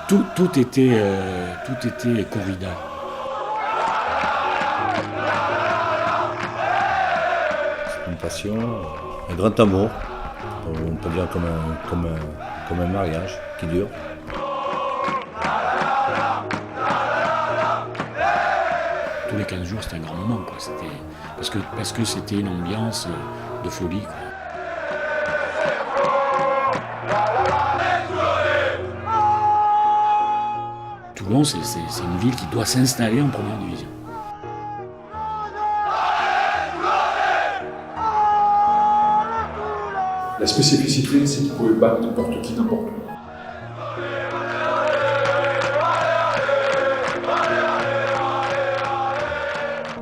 Tout était corrida. C'est une passion, un grand amour, on peut dire comme un mariage qui dure. Tous les 15 jours, c'était un grand moment, quoi. Parce que c'était une ambiance de folie, quoi. Toulon, c'est une ville qui doit s'installer en première division. La spécificité, c'est qu'ils pouvaient battre n'importe qui, n'importe où.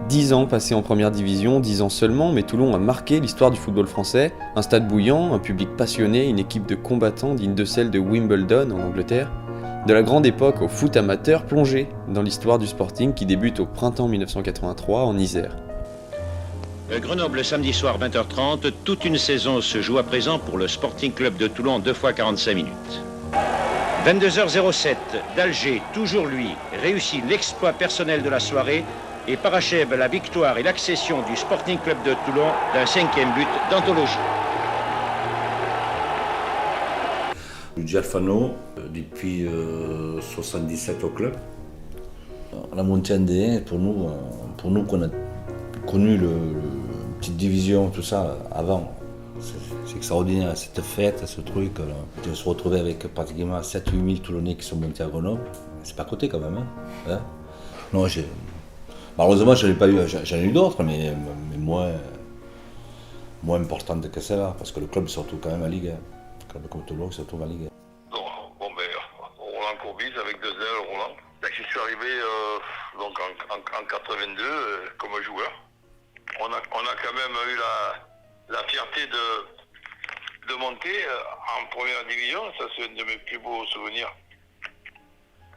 Dix ans passés en première division, 10 ans seulement, mais Toulon a marqué l'histoire du football français. Un stade bouillant, un public passionné, une équipe de combattants digne de celle de Wimbledon en Angleterre. De la grande époque au foot amateur plongé dans l'histoire du Sporting qui débute au printemps 1983 en Isère. Grenoble, samedi soir 20h30, toute une saison se joue à présent pour le Sporting Club de Toulon, 2 fois 45 minutes. 22h07, d'Alger, toujours lui, réussit l'exploit personnel de la soirée et parachève la victoire et l'accession du Sporting Club de Toulon d'un 5e but d'anthologie. Luigi Alfano, depuis 77 au club. La montée en D1, pour nous qu'on a connu le petite division, tout ça, avant, c'est extraordinaire, cette fête, ce truc, là. De se retrouver avec pratiquement 7-8 000 Toulonnais qui sont montés à Grenoble, c'est pas à côté quand même. Hein. Non, malheureusement, j'en ai eu d'autres, mais moins importantes que celle-là, parce que le club se retrouve quand même à Ligue 1. Le club comme Toulon se retrouve à Ligue 1. Roland Courbis avec 2 ailes, Roland. Je suis arrivé donc en 82 comme joueur. On a quand même eu la fierté de monter en première division. Ça, c'est un de mes plus beaux souvenirs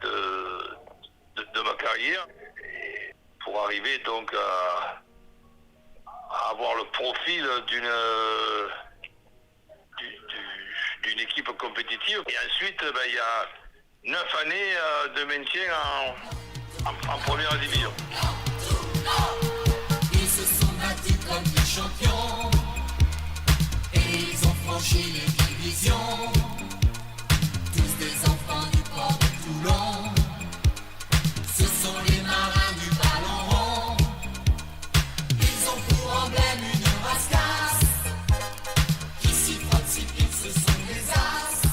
de ma carrière. Et pour arriver donc à avoir le profil d'une équipe compétitive. Et ensuite, il y a 9 années de maintien en première division. Ils se sont battus comme des champions et ils ont franchi les divisions. Tous des enfants du port de Toulon, ce sont les marins du ballon rond. Ils ont pour emblème une rascasse qui s'y frottent si vite, ce sont des as.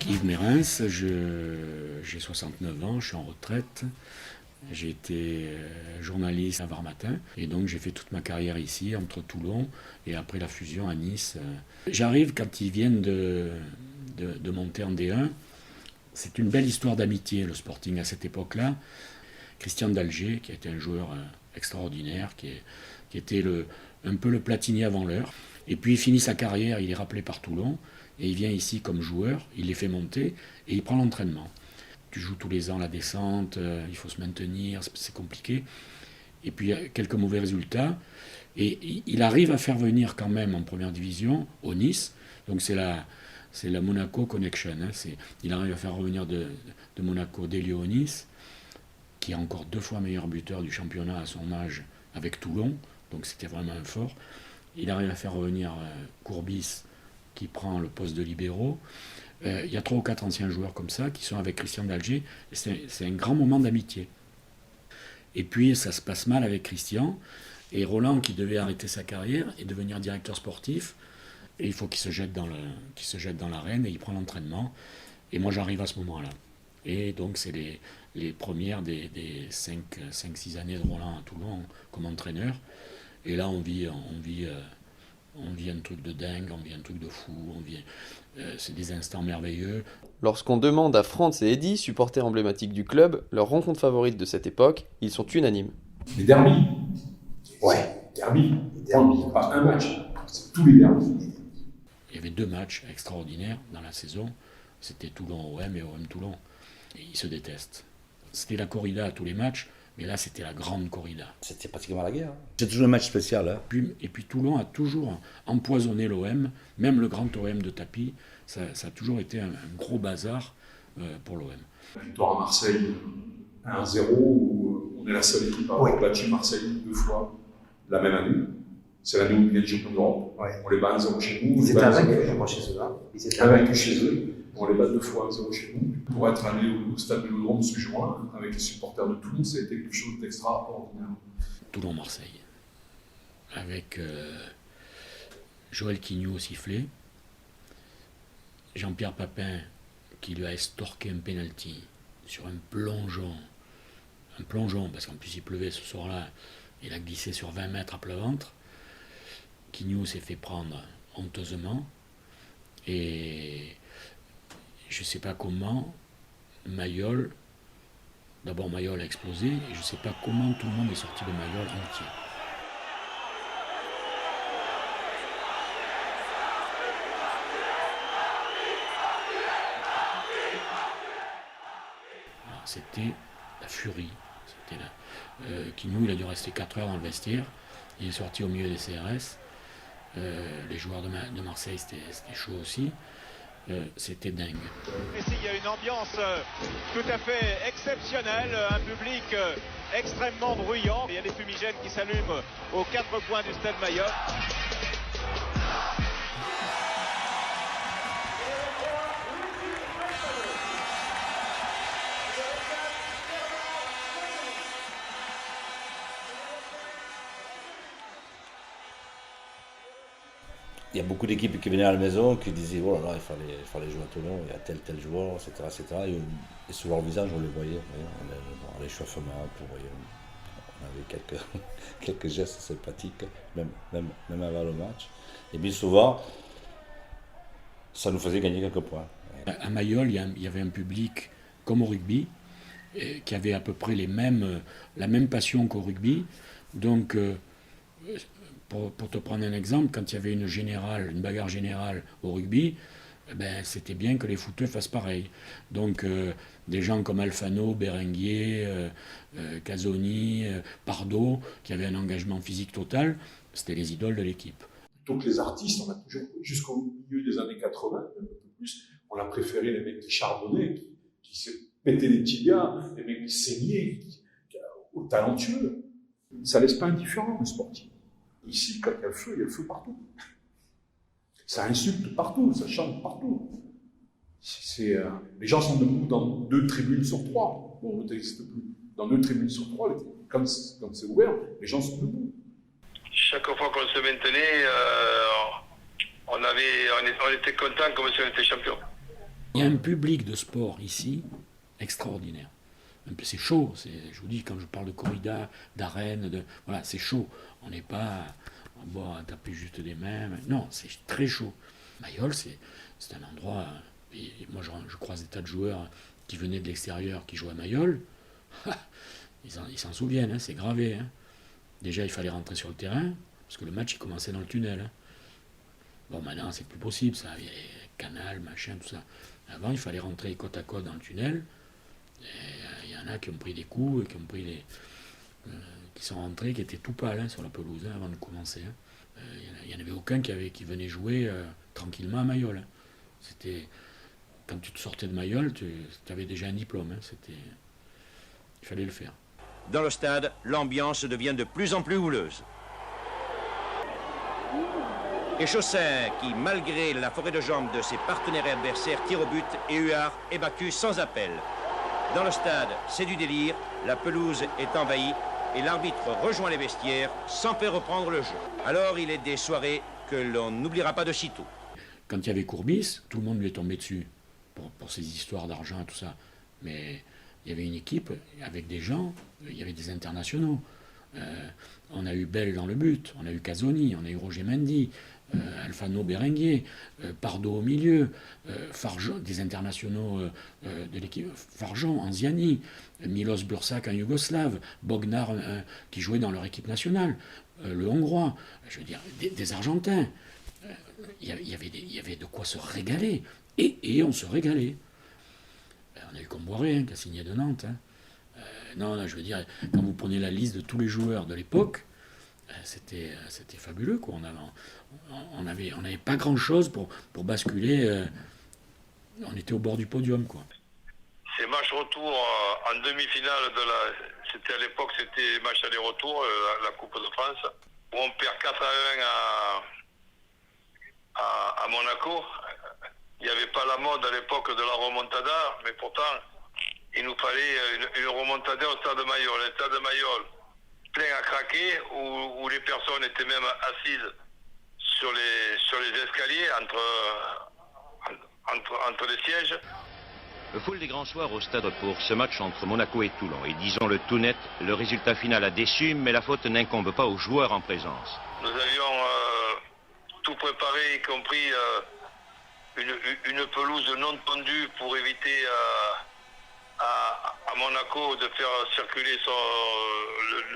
Yves Mérens, j'ai 69 ans, je suis en retraite. J'ai été journaliste à Var Matin et donc j'ai fait toute ma carrière ici, entre Toulon et après la fusion à Nice. J'arrive quand ils viennent de monter en D1. C'est une belle histoire d'amitié, le Sporting, à cette époque-là. Christian d'Alger, qui a été un joueur extraordinaire, qui était un peu le Platini avant l'heure. Et puis il finit sa carrière, il est rappelé par Toulon. Et il vient ici comme joueur, il les fait monter et il prend l'entraînement. Tu joues tous les ans la descente, il faut se maintenir, c'est compliqué. Et puis il y a quelques mauvais résultats. Et il arrive à faire venir quand même en première division, au Nice. Donc c'est la Monaco Connection. Il arrive à faire revenir de Monaco Delio au Nice, qui est encore 2 fois meilleur buteur du championnat à son âge avec Toulon. Donc c'était vraiment un fort. Il arrive à faire revenir Courbis, qui prend le poste de libéraux. Il y a 3 ou 4 anciens joueurs comme ça qui sont avec Christian d'Alger. C'est un grand moment d'amitié. Et puis ça se passe mal avec Christian. Et Roland, qui devait arrêter sa carrière et devenir directeur sportif, et il faut qu'il se jette dans l'arène et il prend l'entraînement. Et moi j'arrive à ce moment-là. Et donc c'est les premières des 5-6 années de Roland à Toulon comme entraîneur. Et là on vit un truc de dingue, on vit un truc de fou, c'est des instants merveilleux. Lorsqu'on demande à Franz et Eddy, supporters emblématiques du club, leur rencontre favorite de cette époque, ils sont unanimes. Les derbies. Ouais. Derbies. C'est pas un match, c'est tous les derbies. Il y avait 2 matchs extraordinaires dans la saison. C'était Toulon-OM et OM-Toulon. Et ils se détestent. C'était la corrida à tous les matchs. Mais là, c'était la grande corrida. C'était pratiquement la guerre. C'est toujours un match spécial. Hein. Et puis Toulon a toujours empoisonné l'OM, même le grand OM de tapis, ça a toujours été un gros bazar pour l'OM. La victoire à Marseille 1-0, où on est la seule équipe à avoir battu Marseille 2 fois la même année. C'est l'année où ils viennent champion d'Europe. Ouais. On les bat 1-0 chez nous. Ils étaient invaincus, je crois, chez eux. Là. Ils étaient Invaincus chez eux. On les bat 2 fois 1-0 chez nous. Pour être allé au stade de Vélodrome ce juin, avec les supporters de Toulon, ça a été quelque chose d'extraordinaire. Toulon-Marseille, avec Joël Quignou au sifflet, Jean-Pierre Papin qui lui a estorqué un penalty sur un plongeon, parce qu'en plus il pleuvait ce soir-là, il a glissé sur 20 mètres à plat ventre. Quignou s'est fait prendre honteusement, et je ne sais pas comment, Mayol a explosé, et je ne sais pas comment tout le monde est sorti de Mayol entier. Alors, c'était la furie. Quignou, il a dû rester 4 heures dans le vestiaire. Il est sorti au milieu des CRS. Les joueurs de Marseille, c'était chaud aussi. C'était dingue. Ici, il y a une ambiance tout à fait exceptionnelle, un public extrêmement bruyant. Il y a des fumigènes qui s'allument aux 4 coins du stade Mayol. Il y a beaucoup d'équipes qui venaient à la maison qui disaient oh là là, il fallait jouer à Toulon, il y a tel joueur, etc. Et sur leur visage, on les voyait, dans l'échauffement, on avait quelques gestes sympathiques, même avant le match. Et bien souvent, ça nous faisait gagner quelques points. À Mayol, il y avait un public comme au rugby, qui avait à peu près la même passion qu'au rugby. Donc, pour te prendre un exemple, quand il y avait une bagarre générale au rugby, c'était bien que les footeux fassent pareil. Donc des gens comme Alfano, Berenguer, Casoni, Pardo, qui avaient un engagement physique total, c'était les idoles de l'équipe. Plutôt que les artistes, on a toujours, jusqu'au milieu des années 80, un peu plus, on a préféré les mecs qui charbonnaient, qui se pétaient les tibias, les mecs qui saignaient, aux talentueux. Ça laisse pas indifférent le sportif. Ici, quand il y a le feu partout. Ça insulte partout, ça chante partout. Les gens sont debout dans 2 tribunes sur 3. Bon, ça n'existe plus. Dans 2 tribunes sur 3, quand c'est ouvert, les gens sont debout. Chaque fois qu'on se maintenait, on était content comme si on était champion. Il y a un public de sport ici extraordinaire. C'est chaud, je vous dis, quand je parle de corrida, d'arène, voilà, c'est chaud. On n'est pas à taper juste des mains. Non, c'est très chaud. Mayol, c'est un endroit. Et moi, je croise des tas de joueurs qui venaient de l'extérieur, qui jouaient à Mayol. Ils s'en souviennent, hein, c'est gravé. Hein. Déjà, il fallait rentrer sur le terrain, parce que le match, il commençait dans le tunnel. Hein. Bon, maintenant, c'est plus possible, ça. Il y a les canals, machin, tout ça. Avant, il fallait rentrer côte à côte dans le tunnel. Il y en a qui ont pris des coups, et qui sont rentrés, qui étaient tout pâles sur la pelouse avant de commencer. Il n'y en avait aucun qui venait jouer tranquillement à Mayol. Hein. C'était, quand tu te sortais de Mayol, tu avais déjà un diplôme. Hein. Il fallait le faire. Dans le stade, l'ambiance devient de plus en plus houleuse. Et Chaussin, qui, malgré la forêt de jambes de ses partenaires et adversaires, tire au but et Huard est battu sans appel. Dans le stade, c'est du délire, la pelouse est envahie et l'arbitre rejoint les vestiaires sans faire reprendre le jeu. Alors il est des soirées que l'on n'oubliera pas de sitôt. Quand il y avait Courbis, tout le monde lui est tombé dessus pour ces histoires d'argent et tout ça. Mais il y avait une équipe avec des gens, il y avait des internationaux. On a eu Bell dans le but, on a eu Casoni, on a eu Roger Mendy, Alfano, Berenguer, Pardo au milieu, Farjon, des internationaux de l'équipe, Farjon, Anziani, Milos Bursak en Yougoslave, Bognar qui jouait dans leur équipe nationale, le Hongrois, je veux dire, des Argentins. Il y avait de quoi se régaler, et on se régalait. On a eu Comboiré, qui a signé de Nantes. Non, je veux dire, quand vous prenez la liste de tous les joueurs de l'époque, c'était fabuleux, quoi. On n'avait pas grand-chose pour basculer. On était au bord du podium, quoi. Ces matchs retour en demi-finale c'était à l'époque, c'était match aller-retour, la Coupe de France, où on perd 4-1 à Monaco. Il n'y avait pas la mode à l'époque de la remontada, mais pourtant, il nous fallait une remontada au Stade de Mayol. Le Stade de Mayol, plein à craquer, où les personnes étaient même assises sur les escaliers entre les sièges. Foule des grands soirs au stade pour ce match entre Monaco et Toulon. Et disons-le tout net, le résultat final a déçu, mais la faute n'incombe pas aux joueurs en présence. Nous avions tout préparé, y compris une pelouse non tondue pour éviter à Monaco de faire circuler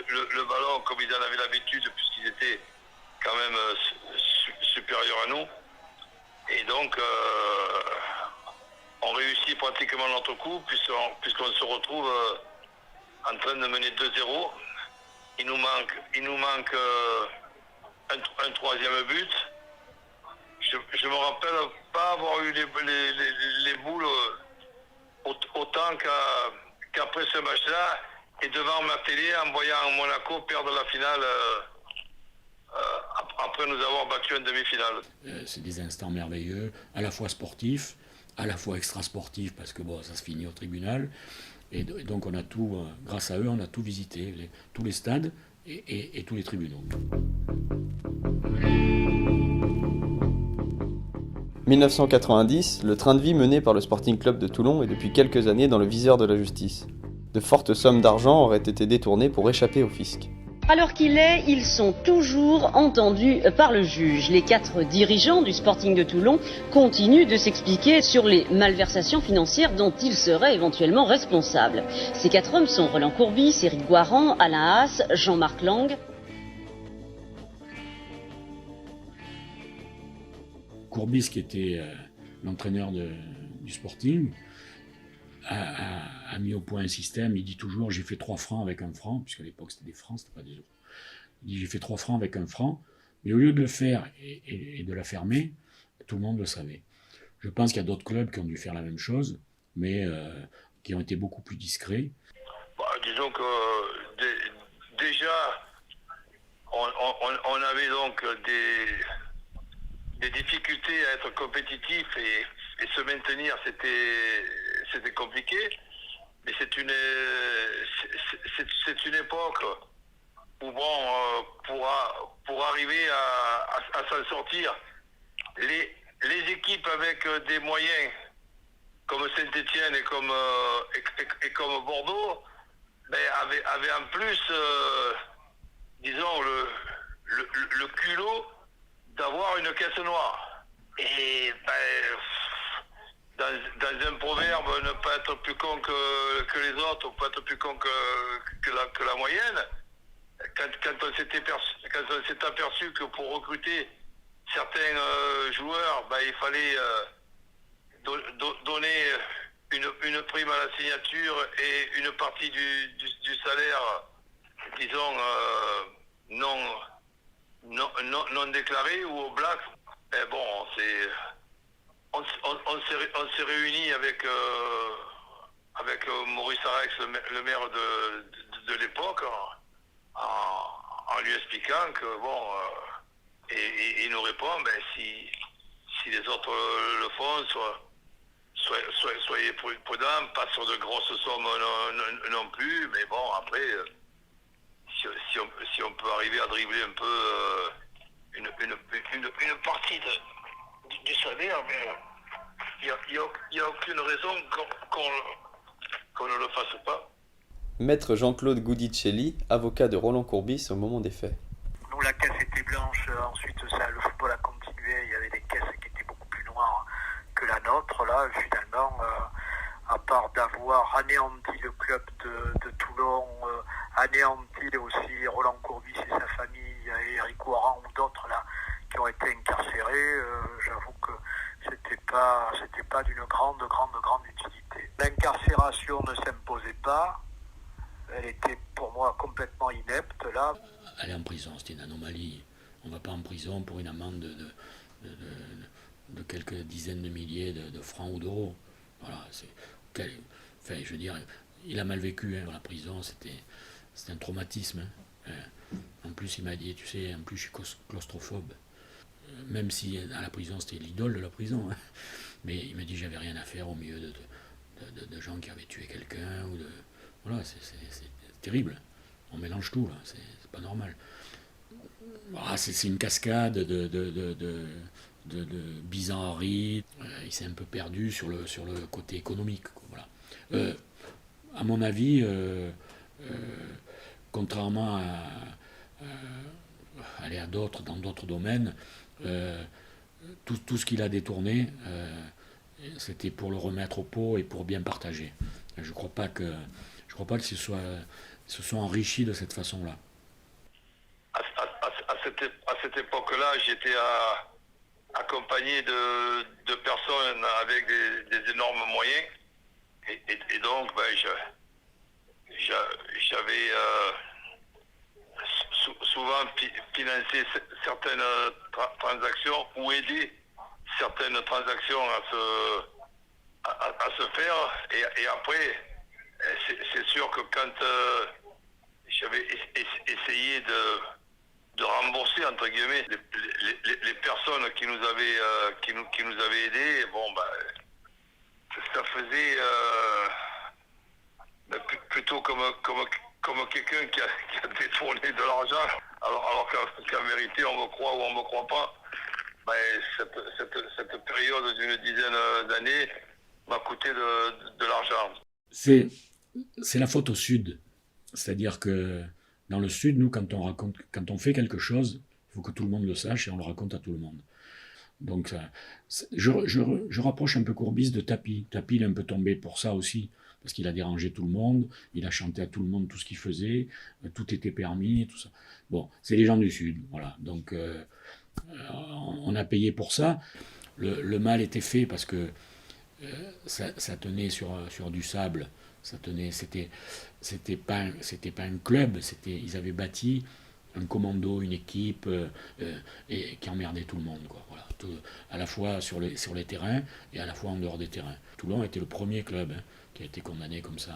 le ballon comme ils en avaient l'habitude, puisqu'ils étaient quand même supérieurs à nous. Et donc, on réussit pratiquement notre coup, puisqu'on se retrouve en train de mener 2-0. Il nous manque un troisième but. Je me rappelle pas avoir eu les boules autant qu'après ce match-là, et devant ma télé en voyant Monaco perdre la finale après nous avoir battu en demi-finale. C'est des instants merveilleux, à la fois sportifs, à la fois extra-sportifs, parce que bon, ça se finit au tribunal. Et donc on a tout, grâce à eux, on a tout visité, tous les stades et tous les tribunaux. 1990, le train de vie mené par le Sporting Club de Toulon est depuis quelques années dans le viseur de la justice. De fortes sommes d'argent auraient été détournées pour échapper au fisc. Alors qu'il est, ils sont toujours entendus par le juge. Les 4 dirigeants du Sporting de Toulon continuent de s'expliquer sur les malversations financières dont ils seraient éventuellement responsables. Ces 4 hommes sont Roland Courbis, Éric Guaran, Alain Haas, Jean-Marc Lang. Courbis, qui était l'entraîneur du Sporting, a mis au point un système. Il dit toujours: j'ai fait 3 francs avec 1 franc, puisqu'à l'époque c'était des francs, c'était pas des euros. Il dit: j'ai fait 3 francs avec 1 franc, mais au lieu de le faire et de la fermer, tout le monde le savait. Je pense qu'il y a d'autres clubs qui ont dû faire la même chose, mais qui ont été beaucoup plus discrets. Disons que déjà, on avait donc des difficultés à être compétitif et se maintenir, c'était compliqué. Mais c'est une époque où, bon, pour arriver à s'en sortir, les équipes avec des moyens comme Saint-Étienne et comme Bordeaux, avaient en plus, disons, le culot d'avoir une caisse noire. Et dans un proverbe, ne pas être plus con que les autres, ou pas être plus con que la moyenne, quand on s'est aperçu que pour recruter certains joueurs, il fallait donner une prime à la signature et une partie du salaire, disons, non déclaré ou au black. Mais bon, on s'est réunis avec Maurice Arex, le maire de l'époque, en lui expliquant que bon, et il nous répond: si les autres le font, soyez prudents, pas sur de grosses sommes non plus, mais bon, après, si on peut arriver à dribbler un peu une partie du salaire, mais il n'y a aucune raison qu'on ne le fasse pas. Maître Jean-Claude Goudicelli, avocat de Roland Courbis au moment des faits. Nous, la caisse était blanche, ensuite le football a continué, il y avait des caisses qui étaient beaucoup plus noires que la nôtre. Là, finalement, à part d'avoir anéanti le club de Toulon, anéanti aussi Roland Courbis et sa famille, et Éric Guaran ou d'autres là qui ont été incarcérés, j'avoue que c'était pas d'une grande utilité. L'incarcération ne s'imposait pas. Italie. On ne va pas en prison pour une amende de quelques dizaines de milliers de francs ou d'euros. Voilà, enfin, je veux dire, il a mal vécu, hein, la prison, c'était un traumatisme. Hein. En plus, il m'a dit, tu sais, en plus, je suis claustrophobe. Même si à la prison, c'était l'idole de la prison. Hein. Mais il m'a dit, j'avais rien à faire au milieu de gens qui avaient tué quelqu'un. Voilà, c'est terrible. On mélange tout, là. C'est pas normal. Ah, c'est une cascade de bizarreries. Il s'est un peu perdu sur le côté économique. Voilà. À mon avis, contrairement à d'autres, dans d'autres domaines, tout ce qu'il a détourné, c'était pour le remettre au pot et pour bien partager. Je ne crois pas qu'il se soit enrichi de cette façon-là. À cette époque-là, j'étais accompagné de personnes avec des énormes moyens. Et donc, j'avais souvent financé certaines transactions ou aidé certaines transactions à se faire. Et après, c'est sûr que quand j'avais essayé de rembourser, entre guillemets, les personnes qui nous avaient aidés, ça faisait plutôt comme quelqu'un qui a détourné de l'argent, alors qu'en vérité, on me croit ou on me croit pas. Cette période d'une dizaine d'années m'a coûté de l'argent. C'est la faute au Sud. C'est-à-dire que dans le Sud, nous, quand on fait quelque chose, il faut que tout le monde le sache et on le raconte à tout le monde. Donc, je rapproche un peu Courbis de Tapi. Tapi, il est un peu tombé pour ça aussi, parce qu'il a dérangé tout le monde, il a chanté à tout le monde tout ce qu'il faisait, tout était permis, tout ça. Bon, c'est les gens du Sud, voilà. Donc, on a payé pour ça. Le mal était fait parce que ça tenait sur du sable. Ça tenait, c'était pas un club, ils avaient bâti un commando, une équipe et qui emmerdait tout le monde, quoi. Voilà, à la fois sur les terrains et à la fois en dehors des terrains. Toulon était le premier club qui a été condamné comme ça.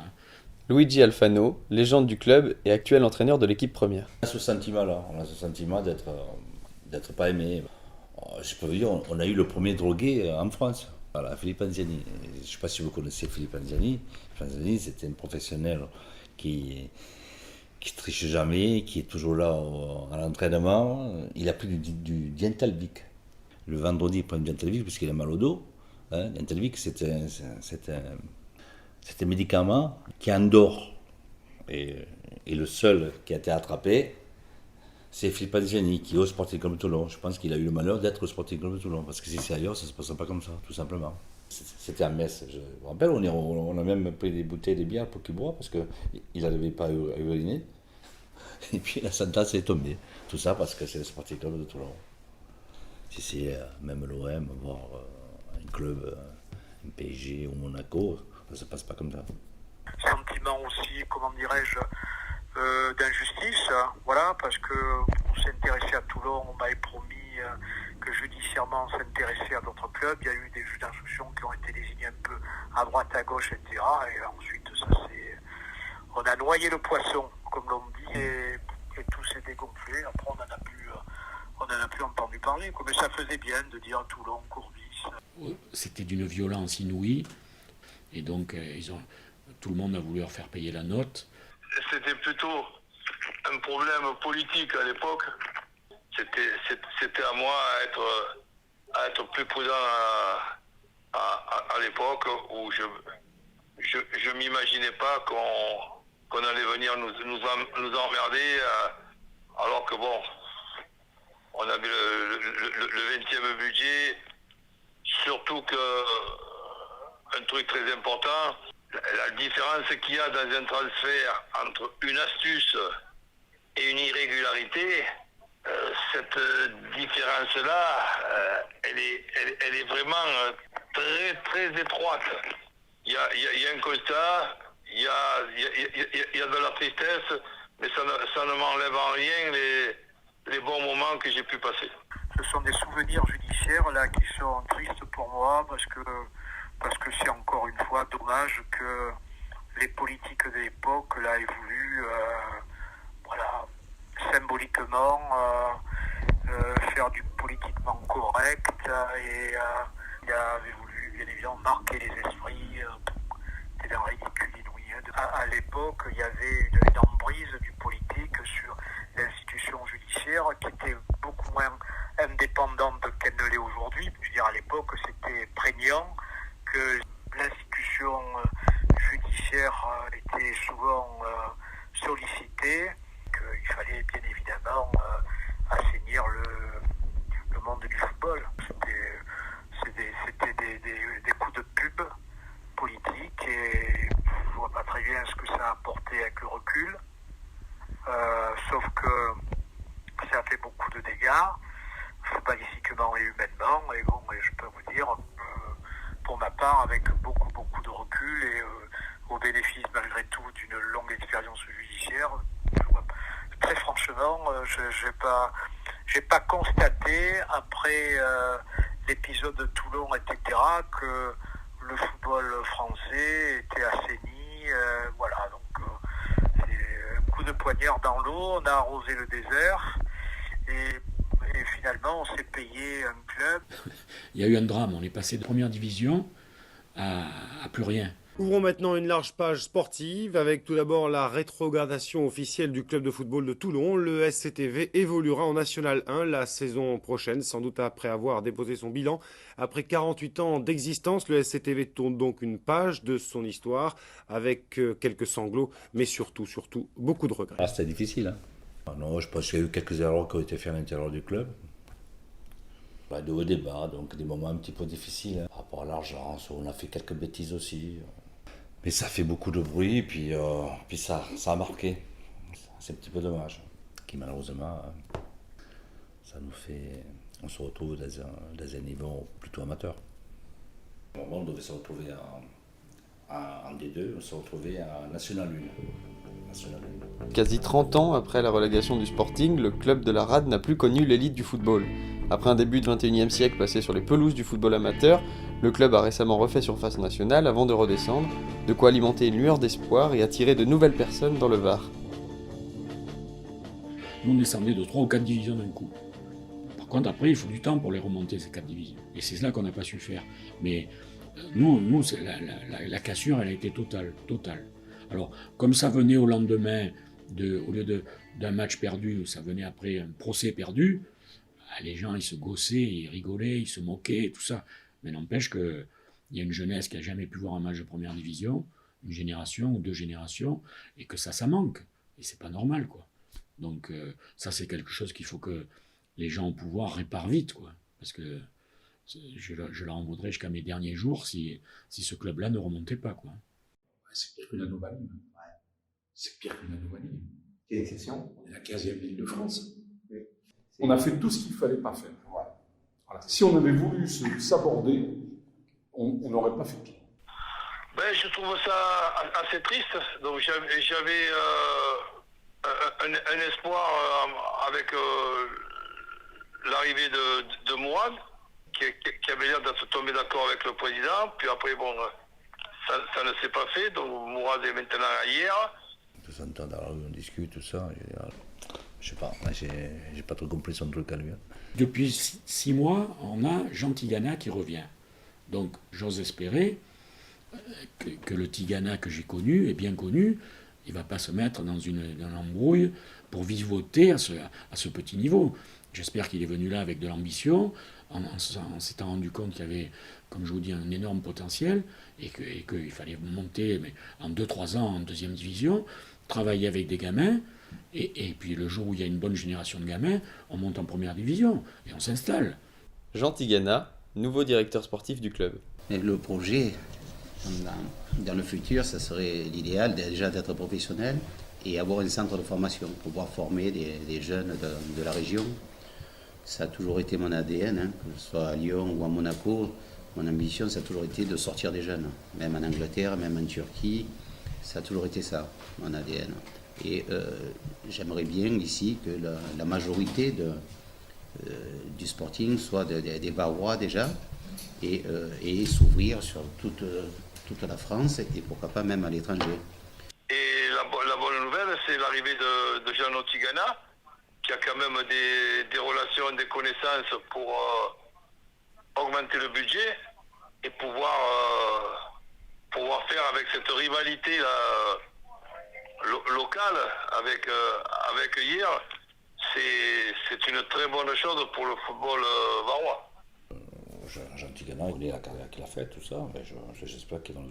Luigi Alfano, légende du club et actuel entraîneur de l'équipe première. On a ce sentiment-là, on a ce sentiment d'être pas aimé. Je peux vous dire, on a eu le premier drogué en France. Voilà, Philippe Anziani. Je ne sais pas si vous connaissez Philippe Anziani. Philippe Anziani, c'était un professionnel qui triche jamais, qui est toujours là à l'entraînement. Il a pris du Diantalvic. Le vendredi, il prend du Diantalvic parce qu'il a mal au dos. Diantalvic, c'est un médicament qui endort. Et le seul qui a été attrapé, c'est Philippe Anziani, qui est au Sporting Club de Toulon. Je pense qu'il a eu le malheur d'être au Sporting Club de Toulon, parce que si c'est ailleurs, ça ne se passe pas comme ça, tout simplement. C'était à Metz, je me rappelle, on a même pris des bouteilles de bière pour qu'il boive, parce qu'il n'arrivait pas à uriner. Et puis la sentence est tombée. Tout ça parce que c'est le Sporting Club de Toulon. Si c'est même l'OM, voire un club, un PSG ou Monaco, ça ne se passe pas comme ça. Sentiment aussi, comment dirais-je, d'injustice, voilà, parce que pour s'intéresser à Toulon, on m'avait promis que judiciairement on s'intéressait à d'autres clubs. Il y a eu des juges d'instruction qui ont été désignés un peu à droite, à gauche, etc. Et ensuite, on a noyé le poisson, comme l'on dit, et tout s'est dégonflé. Après, on n'en a plus entendu parler. Mais ça faisait bien de dire Toulon, Courbis. C'était d'une violence inouïe, et donc tout le monde a voulu leur faire payer la note. C'était plutôt un problème politique à l'époque. C'était à moi à être plus prudent à l'époque, où je m'imaginais pas qu'on allait venir nous emmerder, alors que bon, on avait le 20e budget, surtout que un truc très important, la différence qu'il y a dans un transfert entre une astuce et une irrégularité, cette différence-là, elle est vraiment très très étroite. Il y a un constat, il y a de la tristesse, mais ça ne m'enlève en rien les bons moments que j'ai pu passer. Ce sont des souvenirs judiciaires là qui sont tristes pour moi parce que c'est encore une fois dommage que les politiques de l'époque là aient voulu symboliquement faire du politiquement correct et il avait voulu bien évidemment marquer les esprits. C'était un ridicule inouï. À l'époque, il y avait une emprise du politique sur l'institution judiciaire qui était beaucoup moins indépendante qu'elle ne l'est aujourd'hui. Je veux dire, à l'époque, c'était prégnant que l'institution judiciaire était souvent sollicitée, qu'il fallait bien évidemment assainir le monde du football. C'était des coups de pub politiques et je vois pas très bien ce que ça a apporté avec le recul, sauf que ça a fait beaucoup de dégâts, footballistiquement et humainement, et bon, je peux vous dire, pour ma part, avec beaucoup de recul et au bénéfice malgré tout d'une longue expérience judiciaire, très franchement, j'ai pas constaté après l'épisode de Toulon, etc., que le football français était assaini. Voilà, donc c'est un coup de poignard dans l'eau, on a arrosé le désert et finalement on s'est payé un club. Il y a eu un drame, on est passé de première division à plus rien. Ouvrons maintenant une large page sportive avec tout d'abord la rétrogradation officielle du club de football de Toulon. Le SCTV évoluera en National 1 la saison prochaine, sans doute après avoir déposé son bilan. Après 48 ans d'existence, le SCTV tourne donc une page de son histoire avec quelques sanglots, mais surtout beaucoup de regrets. C'était difficile. Non, je pense qu'il y a eu quelques erreurs qui ont été faites à l'intérieur du club. De hauts débats, donc des moments un petit peu difficiles. Par rapport à l'argent, on a fait quelques bêtises aussi. Mais ça fait beaucoup de bruit, puis ça a marqué. C'est un petit peu dommage. Qui malheureusement, ça nous fait. On se retrouve dans un niveau plutôt amateur. On devait se retrouver en D2, on se retrouvait en National 1. Quasi 30 ans après la relégation du Sporting, le club de la Rade n'a plus connu l'élite du football. Après un début du XXIe siècle passé sur les pelouses du football amateur, le club a récemment refait surface nationale avant de redescendre, de quoi alimenter une lueur d'espoir et attirer de nouvelles personnes dans le Var. Nous, on descendait de 3 ou 4 divisions d'un coup. Par contre, après, il faut du temps pour les remonter, ces 4 divisions. Et c'est cela qu'on n'a pas su faire. Mais nous la cassure, elle a été totale. Alors, comme ça venait au lendemain, au lieu d'un match perdu, ça venait après un procès perdu, les gens, ils se gossaient, ils rigolaient, ils se moquaient, tout ça. Mais n'empêche qu'il y a une jeunesse qui n'a jamais pu voir un match de première division, une génération ou 2 générations, et que ça manque. Et c'est pas normal, quoi. Donc ça, c'est quelque chose qu'il faut que les gens au pouvoir réparent vite, quoi. Parce que je leur en voudrais jusqu'à mes derniers jours si ce club-là ne remontait pas, quoi. C'est pire qu'une anomalie. Ouais. C'est pire qu'une anomalie. Quelle exception? On est la 15e ville de France. Oui. On a fait tout ce qu'il ne fallait pas faire. Ouais. Voilà. Si on avait voulu s'aborder, on n'aurait pas fait tout. Je trouve ça assez triste. Donc j'avais un espoir avec l'arrivée de Mourad, qui avait l'air d'être tombé d'accord avec le président. Puis après, ça ne s'est pas fait. Donc Mourad est maintenant ailleurs. Tout ça, dans la rue, on discute, tout ça. Je sais pas, j'ai pas trop compris son truc à lui. Depuis 6 mois, on a Jean Tigana qui revient. Donc j'ose espérer que le Tigana que j'ai connu, et bien connu, il ne va pas se mettre dans une embrouille pour vivoter à ce petit niveau. J'espère qu'il est venu là avec de l'ambition, en s'étant rendu compte qu'il y avait, comme je vous dis, un énorme potentiel, et qu'il fallait monter en 2-3 ans en 2e division, travailler avec des gamins, et puis le jour où il y a une bonne génération de gamins, on monte en 1re division, et on s'installe. Jean Tigana, nouveau directeur sportif du club. Et le projet, dans le futur, ça serait l'idéal déjà d'être professionnel et avoir un centre de formation pour pouvoir former des jeunes de la région. Ça a toujours été mon ADN, que ce soit à Lyon ou à Monaco. Mon ambition, ça a toujours été de sortir des jeunes, même en Angleterre, même en Turquie. Ça a toujours été ça, mon ADN. Et j'aimerais bien ici que la majorité du Sporting soit des Varois déjà et s'ouvrir sur toute la France et pourquoi pas même à l'étranger. Et la bonne nouvelle, c'est l'arrivée de Jeannot Tigana, qui a quand même des relations, des connaissances pour augmenter le budget et pouvoir faire avec cette rivalité locale avec hier, c'est une très bonne chose pour le football varois. Jean Tigana, il est la carrière qu'il a faite, tout ça, mais j'espère qu'il va nous